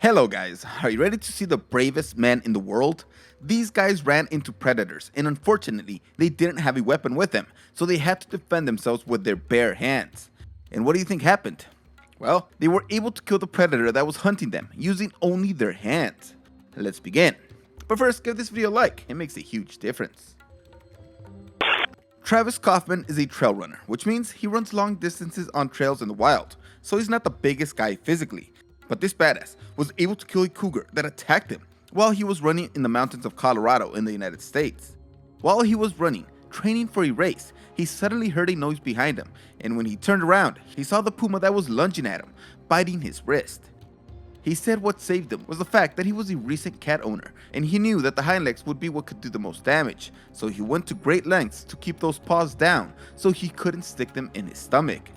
Hello guys, are you ready to see the bravest men in the world? These guys ran into predators and unfortunately they didn't have a weapon with them, so they had to defend themselves with their bare hands. And what do you think happened? Well, they were able to kill the predator that was hunting them using only their hands. Let's begin. But first, give this video a like, it makes a huge difference. Travis Kaufman is a trail runner, which means he runs long distances on trails in the wild, so he's not the biggest guy physically. But this badass was able to kill a cougar that attacked him while he was running in the mountains of Colorado in the United States. While he was running, training for a race, he suddenly heard a noise behind him, and when he turned around, he saw the puma that was lunging at him, biting his wrist. He said what saved him was the fact that he was a recent cat owner, and he knew that the hind legs would be what could do the most damage, so he went to great lengths to keep those paws down so he couldn't stick them in his stomach.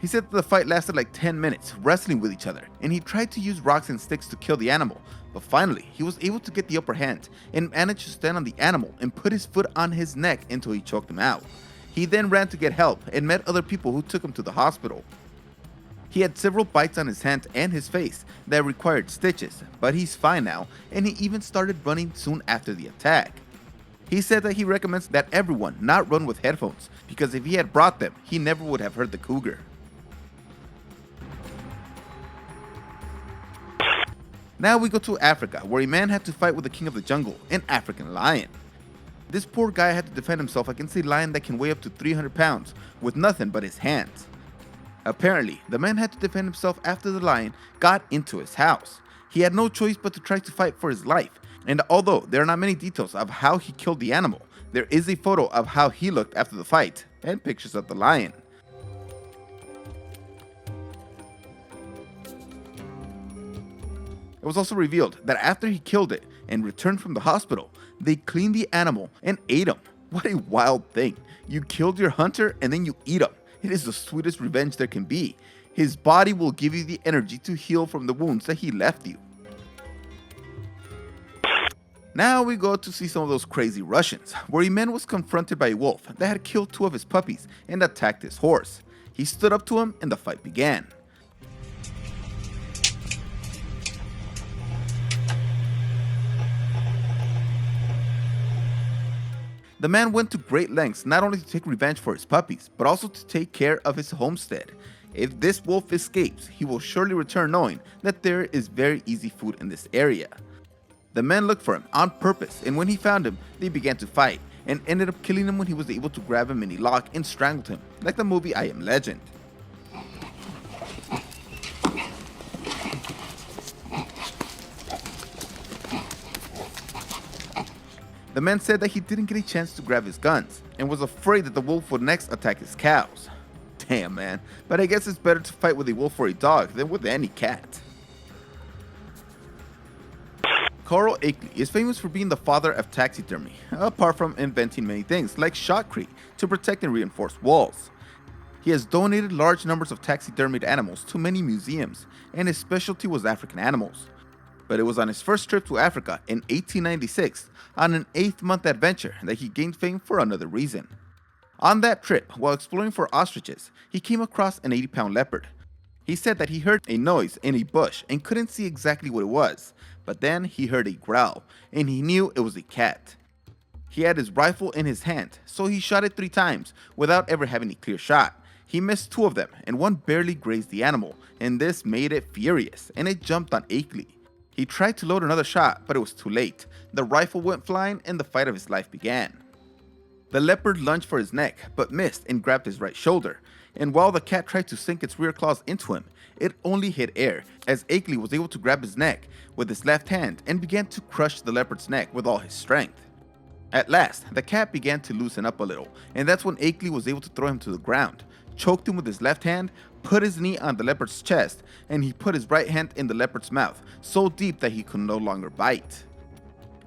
He said that the fight lasted like 10 minutes, wrestling with each other, and he tried to use rocks and sticks to kill the animal, but finally he was able to get the upper hand and managed to stand on the animal and put his foot on his neck until he choked him out. He then ran to get help and met other people who took him to the hospital. He had several bites on his hand and his face that required stitches, but he's fine now, and he even started running soon after the attack. He said that he recommends that everyone not run with headphones, because if he had brought them, he never would have heard the cougar. Now we go to Africa, where a man had to fight with the king of the jungle, an African lion. This poor guy had to defend himself against a lion that can weigh up to 300 pounds with nothing but his hands. Apparently, the man had to defend himself after the lion got into his house. He had no choice but to try to fight for his life, and although there are not many details of how he killed the animal, there is a photo of how he looked after the fight, and pictures of the lion. It was also revealed that after he killed it and returned from the hospital, they cleaned the animal and ate him. What a wild thing. You killed your hunter and then you eat him. It is the sweetest revenge there can be. His body will give you the energy to heal from the wounds that he left you. Now we go to see some of those crazy Russians, where a man was confronted by a wolf that had killed two of his puppies and attacked his horse. He stood up to him and the fight began. The man went to great lengths not only to take revenge for his puppies, but also to take care of his homestead. If this wolf escapes, he will surely return knowing that there is very easy food in this area. The men looked for him on purpose, and when he found him, they began to fight, and ended up killing him when he was able to grab him in a lock and strangled him, like the movie I Am Legend. The man said that he didn't get a chance to grab his guns, and was afraid that the wolf would next attack his cows. Damn man, but I guess it's better to fight with a wolf or a dog than with any cat. Carl Akeley is famous for being the father of taxidermy, apart from inventing many things like shotcrete to protect and reinforce walls. He has donated large numbers of taxidermied animals to many museums, and his specialty was African animals. But it was on his first trip to Africa in 1896, on an 8-month adventure, that he gained fame for another reason. On that trip, while exploring for ostriches, he came across an 80-pound leopard. He said that he heard a noise in a bush and couldn't see exactly what it was, but then he heard a growl, and he knew it was a cat. He had his rifle in his hand, so he shot it 3 times without ever having a clear shot. He missed 2 of them, and one barely grazed the animal, and this made it furious, and it jumped on Akeley. He tried to load another shot, but it was too late. The rifle went flying and the fight of his life began. The leopard lunged for his neck, but missed and grabbed his right shoulder, and while the cat tried to sink its rear claws into him, it only hit air, as Akeley was able to grab his neck with his left hand and began to crush the leopard's neck with all his strength. At last, the cat began to loosen up a little, and that's when Akeley was able to throw him to the ground, choked him with his left hand, put his knee on the leopard's chest, and he put his right hand in the leopard's mouth, so deep that he could no longer bite.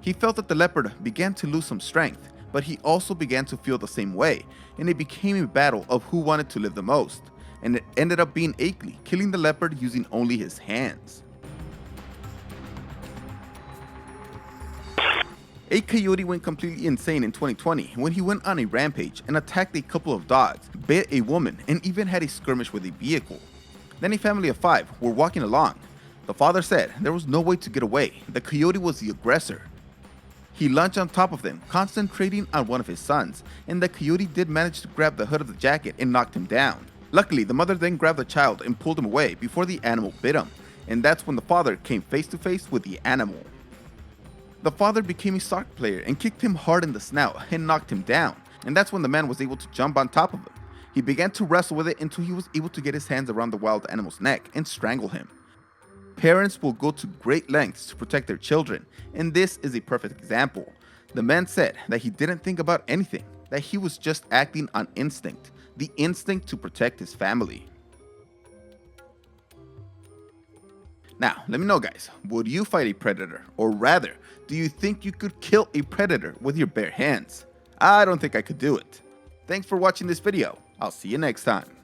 He felt that the leopard began to lose some strength, but he also began to feel the same way, and it became a battle of who wanted to live the most, and it ended up being Akeley killing the leopard using only his hands. A coyote went completely insane in 2020 when he went on a rampage and attacked a couple of dogs, bit a woman, and even had a skirmish with a vehicle. Then a family of 5 were walking along. The father said there was no way to get away. The coyote was the aggressor. He lunged on top of them, concentrating on one of his sons, and the coyote did manage to grab the hood of the jacket and knocked him down. Luckily, the mother then grabbed the child and pulled him away before the animal bit him, and that's when the father came face to face with the animal. The father became a soccer player and kicked him hard in the snout and knocked him down, and that's when the man was able to jump on top of him. He began to wrestle with it until he was able to get his hands around the wild animal's neck and strangle him. Parents will go to great lengths to protect their children, and this is a perfect example. The man said that he didn't think about anything, that he was just acting on instinct, the instinct to protect his family. Now, let me know guys, would you fight a predator? Or rather, do you think you could kill a predator with your bare hands? I don't think I could do it. Thanks for watching this video. I'll see you next time.